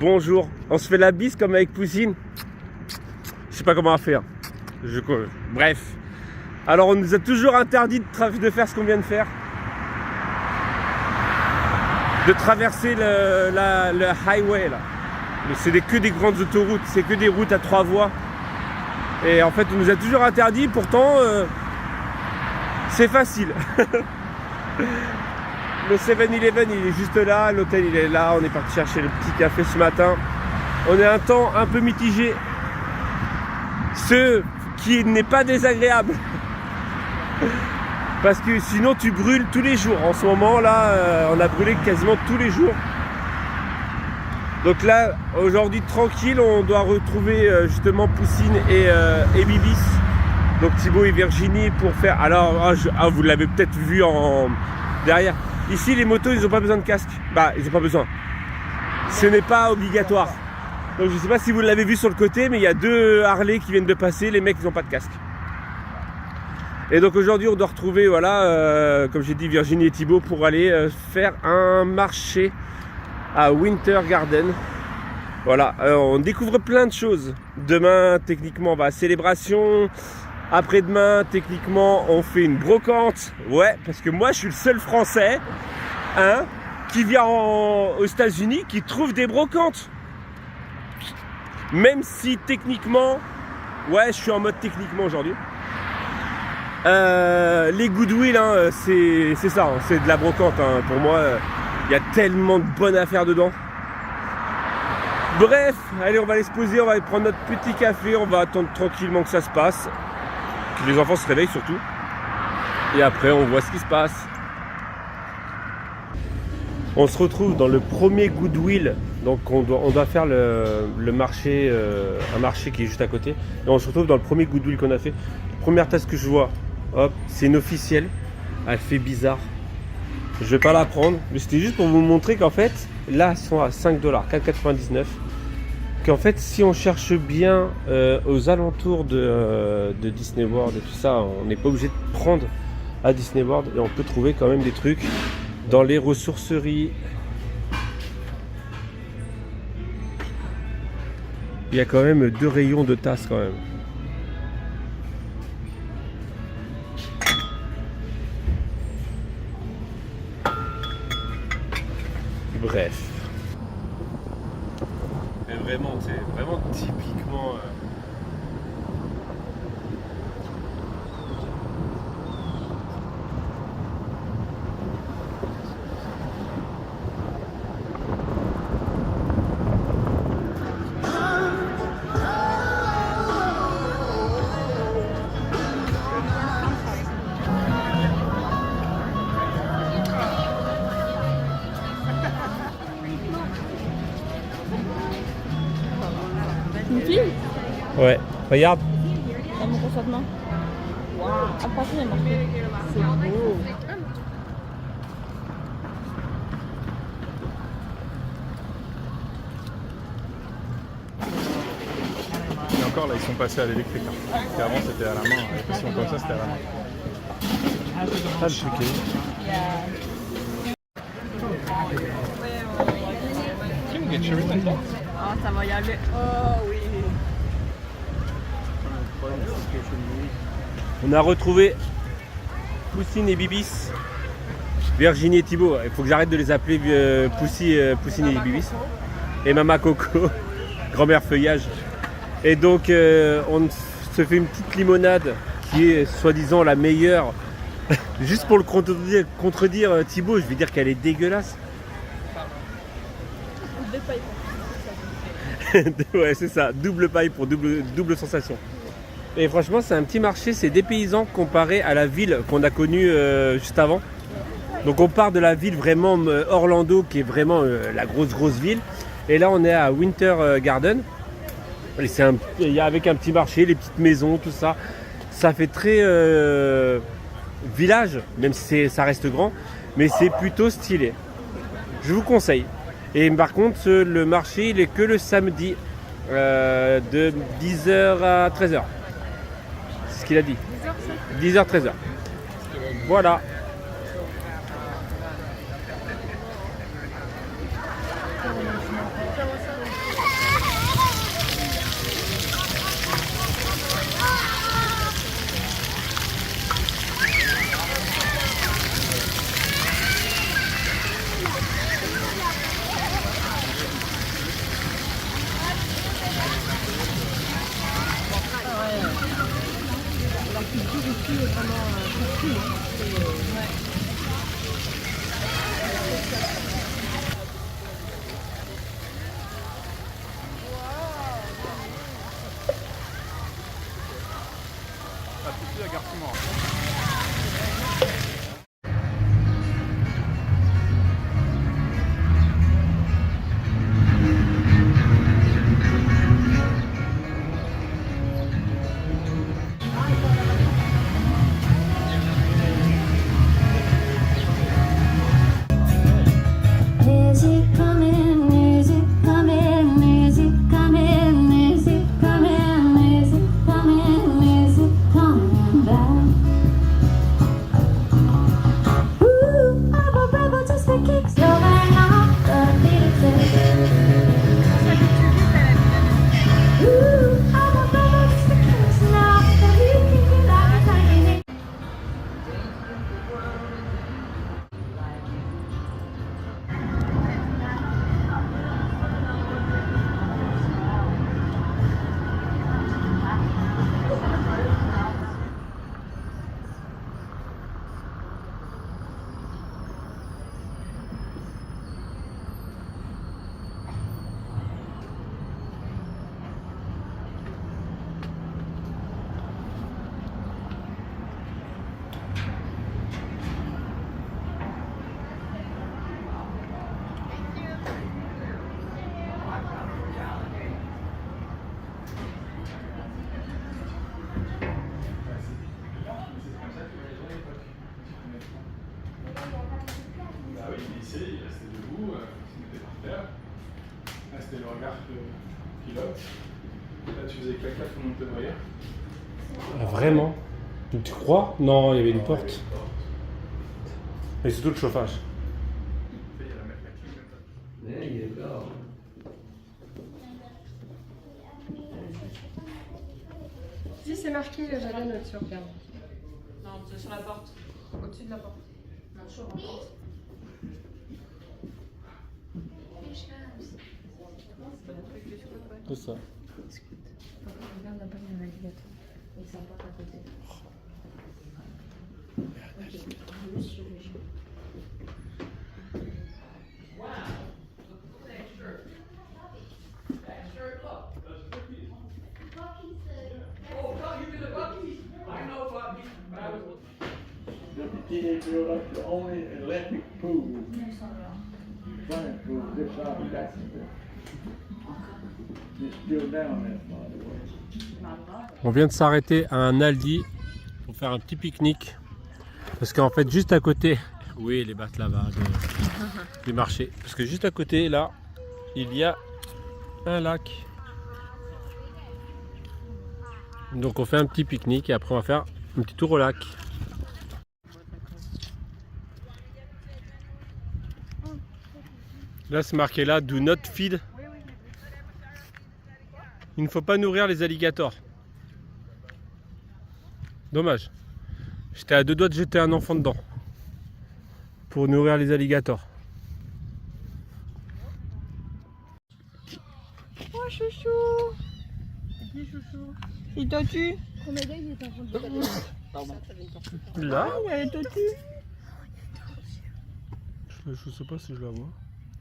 bonjour. On se fait la bise comme avec Poussine. Je sais pas comment faire. Bref. Alors on nous a toujours interdit de faire ce qu'on vient de faire. De traverser le highway là. Mais c'est que des grandes autoroutes, c'est que des routes à 3 voies. Et en fait on nous a toujours interdit, pourtant c'est facile. Le 7-Eleven il est juste là, l'hôtel il est là, on est parti chercher le petit café ce matin. On a un temps un peu mitigé, ce qui n'est pas désagréable. Parce que sinon tu brûles tous les jours. En ce moment là, on a brûlé quasiment tous les jours. Donc là, aujourd'hui tranquille, on doit retrouver justement Poussine et Bibis. Donc Thibaut et Virginie pour faire... Alors, vous l'avez peut-être vu derrière. Ici, les motos, ils n'ont pas besoin de casque. Bah, ils n'ont pas besoin. Ce n'est pas obligatoire. Donc, je ne sais pas si vous l'avez vu sur le côté, mais il y a 2 Harley qui viennent de passer. Les mecs, ils n'ont pas de casque. Et donc, aujourd'hui, on doit retrouver, voilà, comme j'ai dit, Virginie et Thibaut pour aller faire un marché à Winter Garden. Voilà, on découvre plein de choses. Demain, techniquement, va à célébration. Après-demain, techniquement, on fait une brocante. Ouais, parce que moi, je suis le seul Français qui vient aux États-Unis qui trouve des brocantes. Même si techniquement, ouais, je suis en mode techniquement aujourd'hui. Les Goodwill, c'est ça, c'est de la brocante. Pour moi, il y a tellement de bonnes affaires dedans. Bref, allez, on va aller se poser, on va aller prendre notre petit café, on va attendre tranquillement que ça se passe. Que les enfants se réveillent surtout. Et après on voit ce qui se passe. On se retrouve dans le premier Goodwill. Donc on doit faire le marché, un marché qui est juste à côté. Et on se retrouve dans le premier Goodwill qu'on a fait. Première tasse que je vois, hop, c'est une officielle. Elle fait bizarre. Je vais pas la prendre. Mais c'était juste pour vous montrer qu'en fait, là elles sont à 5$, 4,99$. Qu'en fait, si on cherche bien aux alentours de Disney World et tout ça, on n'est pas obligé de prendre à Disney World et on peut trouver quand même des trucs dans les ressourceries. Il y a quand même 2 rayons de tasses quand même. Bref. Vraiment, c'est vraiment typiquement Une fille? ouais, regarde. Dans mon consentement. Waouh, après il est marqué. C'est beau. Et encore là, ils sont passés à l'électrique. Et avant, c'était à la main. Les pressions comme ça, c'était à la main. Ça le truc Ah, ça va y aller. Oh oui. On a retrouvé Poussine et Bibis, Virginie et Thibaut. Il faut que j'arrête de les appeler Poussine et Bibis. Et Mama Coco, grand-mère feuillage. Et donc on se fait une petite limonade qui est soi-disant la meilleure. Juste pour le contredire Thibaut, je vais dire qu'elle est dégueulasse. Ouais, c'est ça, double paille pour double sensation. Et franchement, c'est un petit marché, c'est dépaysant comparé à la ville qu'on a connue juste avant. Donc on part de la ville vraiment Orlando, qui est vraiment la grosse ville. Et là, on est à Winter Garden. Et il y a avec un petit marché, les petites maisons, tout ça. Ça fait très village, même si ça reste grand, mais c'est plutôt stylé. Je vous conseille. Et par contre, le marché, il est que le samedi de 10h à 13h. C'est ce qu'il a dit. 10h, 13h. Voilà. tout. Hein. Ah, c'est plus la gare Simon. Is it coming? Is it coming? Is it coming? Is it coming? Is it coming? Is it coming back? Ooh, I'm a rebel just for kicks. No, I'm not the little Ooh, I'm a rebel just for kicks. Now that you think you like tiny. Bah oui, il lycée, il restait debout, il se mettait par terre. Là, c'était le regard pilote. Là, tu faisais caca, tout le monde te voyait. Ah, vraiment? Tu crois? Non, il y avait une porte. Et surtout le chauffage. Il y a la mettre la clim comme ça. There you go. Si c'est marqué Jardin au-dessus, regarde. Non, c'est sur la porte. Au-dessus de la porte. Non, sur la porte. C'est ça. Regarde la panne de l'alligator. Et ça porte à côté. The teenage girl, that's the only electric pool, swimming pool this side of Jacksonville. It's still down there, by the way. On vient de s'arrêter à un Aldi pour faire un petit pique-nique. Parce qu'en fait, juste à côté, oui, les battes là-bas du marché. Parce que juste à côté, là, il y a un lac. Donc on fait un petit pique-nique et après on va faire un petit tour au lac. Là, c'est marqué là, do not feed. Il ne faut pas nourrir les alligators. Dommage. J'étais à deux doigts de jeter un enfant dedans. Pour nourrir les alligators. Oh, chouchou. Qui chouchou? Il t'a tué? Comédien, il est en train de regarder. Là, Il y a les tortues. je sais pas si je la vois.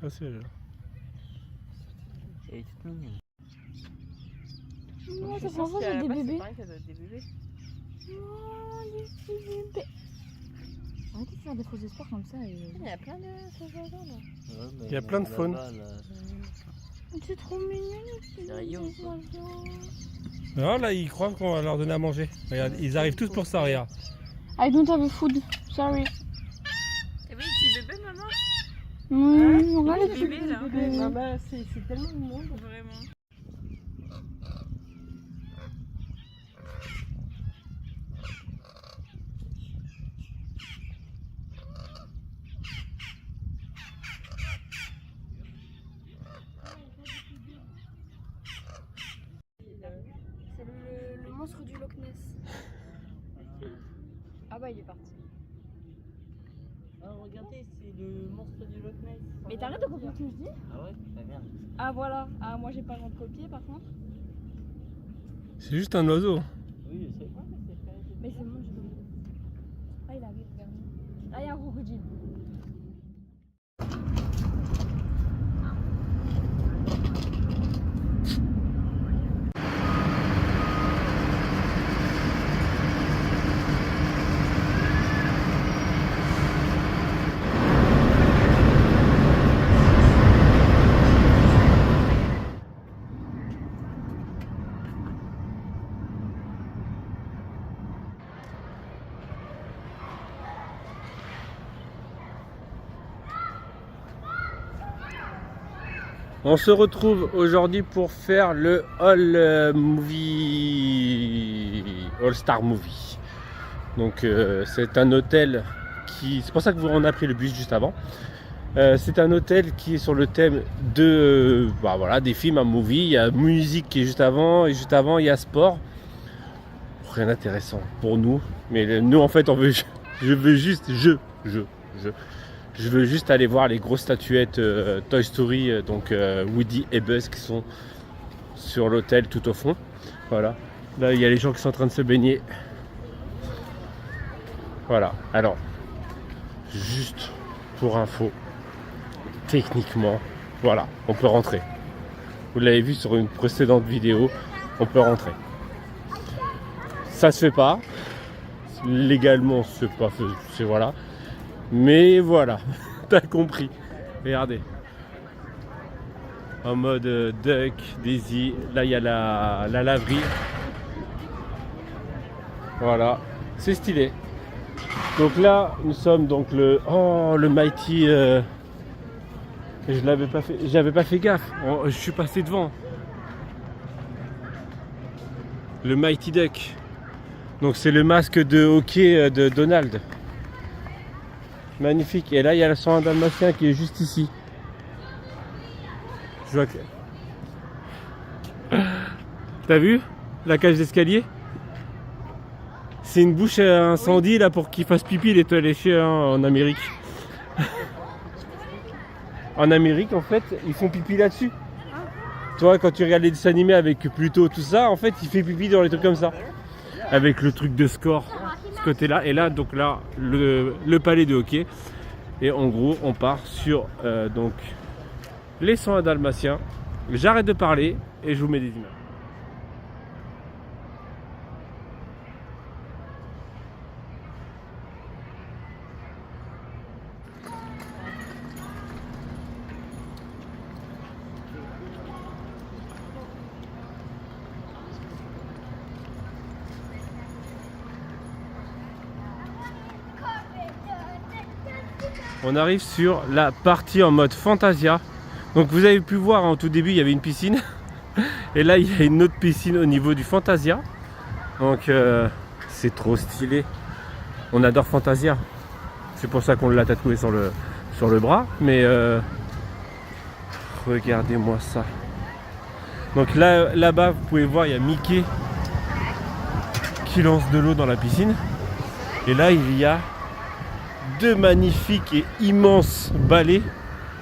Ah si, elle est là. Elle est toute mignonne. Non, ça fait ça, j'ai des bébés. Des bébés. Oh, des petits bébés. Arrêtez de faire des faux espoirs comme ça. Il y a plein de choses là. Il y a plein de faune. C'est trop mignon, les petits Sérieux, bébés quoi. oiseaux. Non, là, ils croient qu'on va leur donner à manger. Regarde, ils arrivent tous pour ça, regarde. I don't have food. Sorry. Et oui, petit bébé, maman. Regarde les petits bébés, là. bébés. Maman, c'est tellement mignon. Vraiment. C'est le monstre du Loch Ness. Ah bah, il est parti. Ah, regardez, c'est le monstre du Loch Ness. Mais t'arrêtes de comprendre ce que je dis? Ah ouais? Bah merde. Ah voilà. Ah, moi j'ai pas le droit de copier par contre. C'est juste un oiseau. Oui, je sais. Mais c'est le monstre du Loch Ness. Ah, il Là, il y a un crocodile. On se retrouve aujourd'hui pour faire le All Star Movie. Donc c'est un hôtel qui... C'est pour ça que on a pris le bus juste avant. C'est un hôtel qui est sur le thème de voilà, des films, un movie. Il y a musique qui est juste avant, et juste avant il y a sport. Rien d'intéressant pour nous. Mais nous en fait on veut... Je veux juste aller voir les grosses statuettes Toy Story, donc Woody et Buzz qui sont sur l'hôtel tout au fond. Voilà. Là, il y a les gens qui sont en train de se baigner. Voilà. Alors, juste pour info, techniquement, voilà, on peut rentrer. Vous l'avez vu sur une précédente vidéo, on peut rentrer. Ça se fait pas. Légalement, c'est pas fait. C'est voilà. Mais voilà, t'as compris. Regardez. En mode Duck, Daisy. Là, il y a la laverie. Voilà, c'est stylé. Donc là, nous sommes donc le Mighty. J'avais pas fait gaffe. Je suis passé devant. Le Mighty Duck. Donc c'est le masque de hockey de Donald. Magnifique. Et là, il y a le 101 dalmatien qui est juste ici. Je vois que... T'as vu la cage d'escalier? C'est une bouche à incendie là pour qu'ils fassent pipi les chiens en Amérique. En Amérique, en fait, ils font pipi là-dessus. Tu vois, quand tu regardes les dessins animés avec Pluto, tout ça, en fait, il fait pipi dans les trucs comme ça. Avec le truc de score, ce côté-là. Et là, donc là, le palais de hockey. Et en gros, on part sur donc les 101 dalmatiens. J'arrête de parler et je vous mets des images. On arrive sur la partie en mode Fantasia. Donc vous avez pu voir en tout début il y avait une piscine. Et là il y a une autre piscine au niveau du Fantasia. Donc c'est trop stylé. On adore Fantasia. C'est pour ça qu'on l'a tatoué sur le bras. Mais regardez-moi ça. Donc là-bas vous pouvez voir il y a Mickey qui lance de l'eau dans la piscine. Et là il y a deux magnifiques et immenses balais.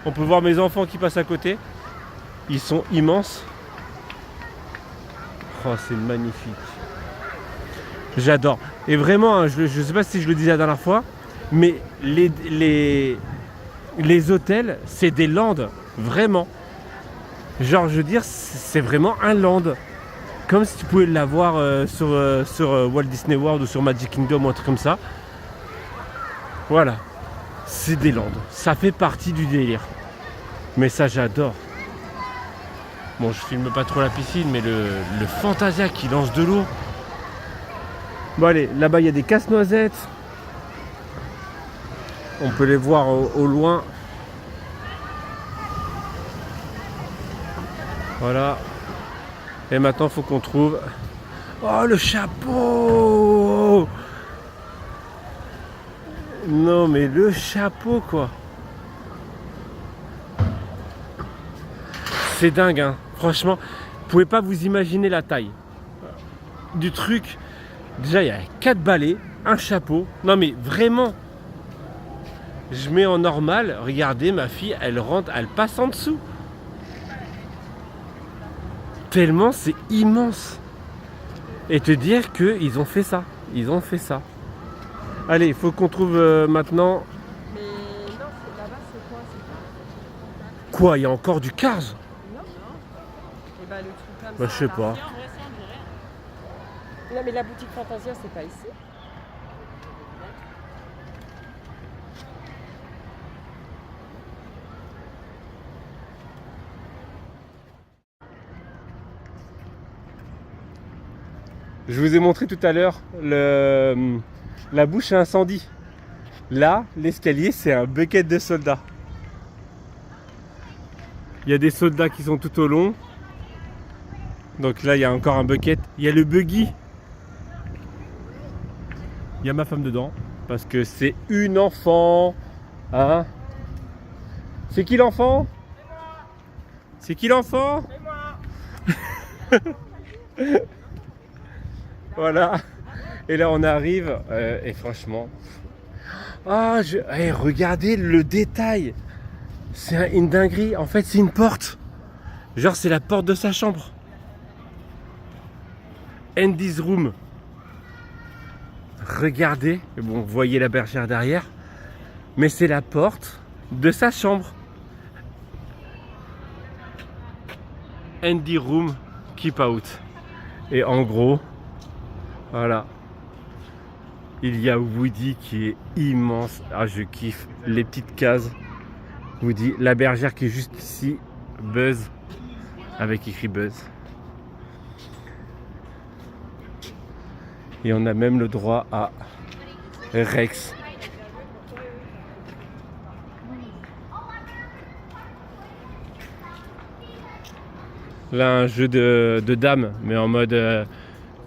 On peut voir mes enfants qui passent à côté. Ils sont immenses. Oh, c'est magnifique. J'adore. Et vraiment, je ne sais pas si je le disais la dernière fois, mais les hôtels, c'est des landes. Vraiment. Genre, je veux dire, c'est vraiment un land. Comme si tu pouvais l'avoir sur Walt Disney World ou sur Magic Kingdom ou un truc comme ça. Voilà, c'est des landes. Ça fait partie du délire. Mais ça, j'adore. Bon, je filme pas trop la piscine, mais le Fantasia qui lance de l'eau. Bon, allez, là-bas, il y a des casse-noisettes. On peut les voir au loin. Voilà. Et maintenant, il faut qu'on trouve... Oh, le chapeau! Non mais le chapeau quoi. C'est dingue hein. Franchement, vous pouvez pas vous imaginer la taille du truc. Déjà il y a 4 balais, un chapeau. Non mais vraiment. Je mets en normal. Regardez ma fille, elle rentre, elle passe en dessous. Tellement c'est immense. Et te dire qu'ils ont fait ça. Ils ont fait ça. Allez, il faut qu'on trouve maintenant. Mais non, là-bas, c'est quoi? Quoi, il y a encore du Cars? Non. Et bah, le truc comme Bah, ça. je sais là. pas. Non, mais la boutique Fantasia, c'est pas ici. Je vous ai montré tout à l'heure la bouche à incendie. Là, l'escalier, c'est un bucket de soldats. Il y a des soldats qui sont tout au long. Donc là, il y a encore un bucket. Il y a le buggy. Il y a ma femme dedans. Parce que c'est une enfant. Hein? C'est qui l'enfant? C'est qui l'enfant? C'est moi. Voilà. Et là, on arrive. Et franchement... Ah, regardez le détail. C'est une dinguerie. En fait, c'est une porte. Genre, c'est la porte de sa chambre. Andy's room. Regardez. Bon, vous voyez la bergère derrière. Mais c'est la porte de sa chambre. Andy room, keep out. Et en gros, voilà. Il y a Woody qui est immense. Ah, je kiffe. Les petites cases. Woody. La bergère qui est juste ici. Buzz. Avec écrit Buzz. Et on a même le droit à Rex. Là, un jeu de dames, mais en mode...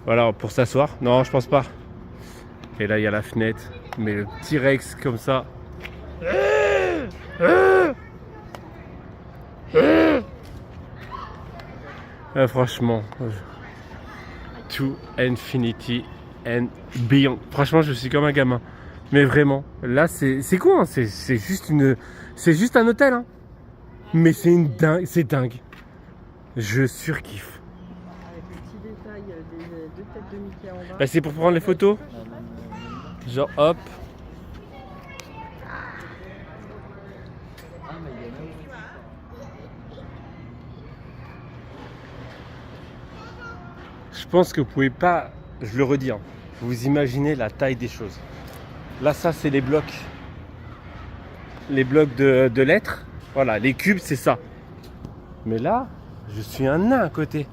voilà, pour s'asseoir. Non, je pense pas. Et là, il y a la fenêtre. Mais le petit Rex comme ça. Franchement. To infinity and beyond. Franchement, je suis comme un gamin. Mais vraiment. Là, c'est quoi hein, c'est juste une... C'est juste un hôtel. Hein. Mais c'est une dingue. C'est dingue. Je surkiffe. Avec le petit détail des deux têtes de Mickey en bas. Bah, c'est pour prendre les photos. Genre hop. Je pense que vous pouvez pas, je le redis, hein, vous imaginez la taille des choses. Là, ça, c'est les blocs. Les blocs de lettres. Voilà, les cubes, c'est ça. Mais là, je suis un nain à côté.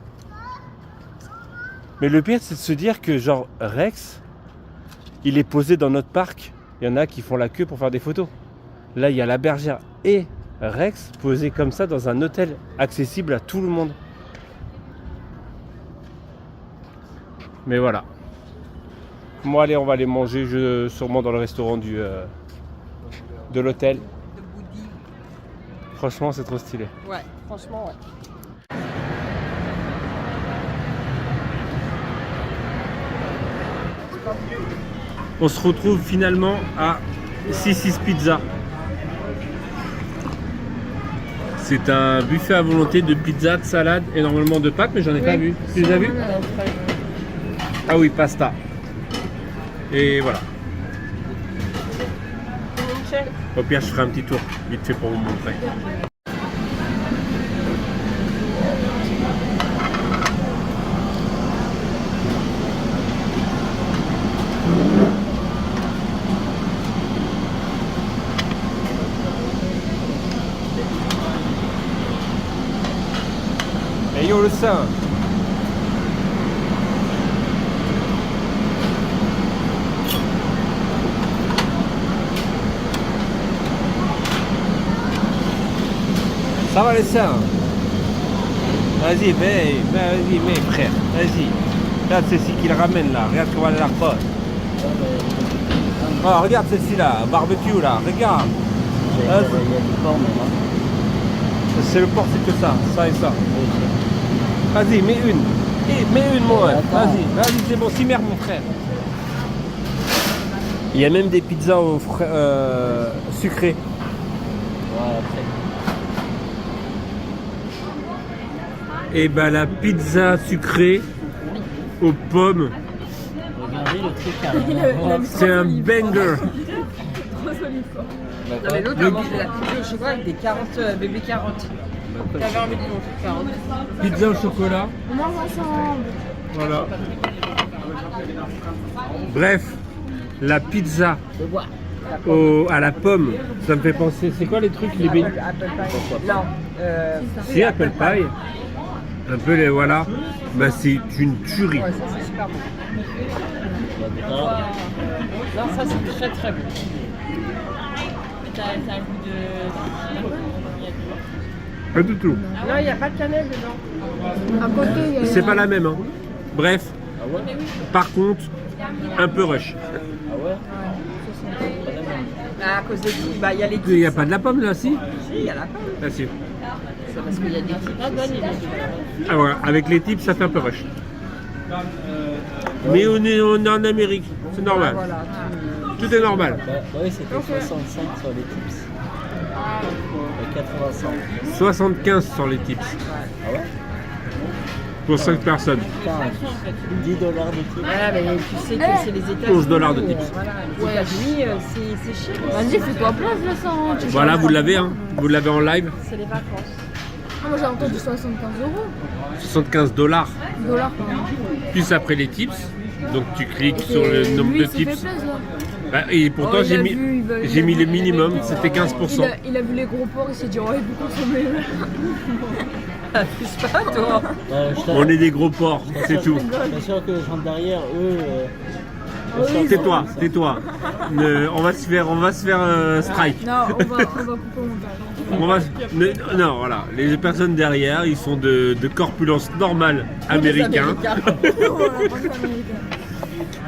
Mais le pire, c'est de se dire que, genre, Rex, il est posé dans notre parc. Il y en a qui font la queue pour faire des photos. Là, il y a la bergère et Rex posés comme ça dans un hôtel accessible à tout le monde. Mais voilà. Bon, allez, on va aller manger sûrement dans le restaurant de l'hôtel. Franchement, c'est trop stylé. Ouais, franchement, ouais. On se retrouve finalement à Sissy's Pizza. C'est un buffet à volonté de pizza, de salade et normalement de pâtes, mais j'en ai pas vu. Tu les as vus? Ah oui, pasta. Et voilà. Au pire, je ferai un petit tour, vite fait pour vous montrer. Et yo le sein. Ça va les seins. Vas-y, vas-y, mais frère, vas-y. Regarde celle-ci qui le ramène là, regarde comment elle la repose. Oh, regarde celle-ci là, barbecue là, regarde. C'est le porc, c'est que ça et ça. Vas-y, mets une. Mets une, moi. Vas-y, c'est bon, si merde, mon frère. Il y a même des pizzas sucrées. Et bah la pizza sucrée aux pommes. le truc C'est un banger. Trop solide quoi. Non, mais l'autre a mangé la pizza au chocolat avec des 40 bébés 40. T'avais envie de manger 40. Pizza au chocolat. On mange ensemble. Voilà. Bref, la pizza à la pomme, ça me fait penser. C'est quoi les trucs les Apple pie. Non. Si, apple pie. Un peu les voilà. Bah, c'est une tuerie. Ouais, ça c'est super bon. Non, ça c'est très très bon. T'as un goût de. Pas du tout. Non, il n'y a pas de cannelle dedans. À côté, il y a. C'est pas la même. Hein. Bref. Par contre, un peu rush. Ah, à cause des petits, bah il y a les Il n'y a pas de la pomme là, si? Si, il y a la pomme. Ah, si. C'est parce qu'il y a des petits. Ah voilà, avec les types, ça fait un peu rush. Mais on est en Amérique, c'est normal. Voilà. Tout est normal. Oui, c'était 65 sur les tips. 85. 75 sur les tips. Ah ouais? Pour 5 personnes. Putain, 10 dollars de tips. Voilà, mais tu sais que c'est les États-Unis. 11 $ de tips. Voilà, les États-Unis, c'est cher. Vas-y, fais-toi place là, ça. Hein. Voilà, vous l'avez, hein. Vous l'avez en live. C'est les vacances. Ah, moi j'ai entendu 75 euros. 75 $. Dollars, pardon. Plus après les tips. Donc tu cliques sur le nombre lui, de il s'est fait tips. plaisir, là. Bah, et pourtant Oh, il j'ai a mis, vu, il va- il j'ai a mis vu. le minimum, c'était 15%. Il a vu les gros porcs, il s'est dit, oh, il peut consommer. Plus pas, toi. On est des gros porcs, c'est tout. Bien sûr que les gens derrière, eux. Tais-toi, tais-toi. On va se faire strike. Non, on va couper au montage. On va, non, voilà. Les personnes derrière, ils sont de corpulence normale américain.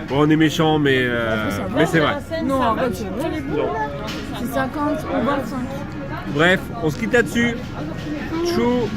Bon, on est méchants, mais c'est vrai. Non, arrête, c'est vrai. C'est 50 ou 25. Bref, on se quitte là-dessus. Chou.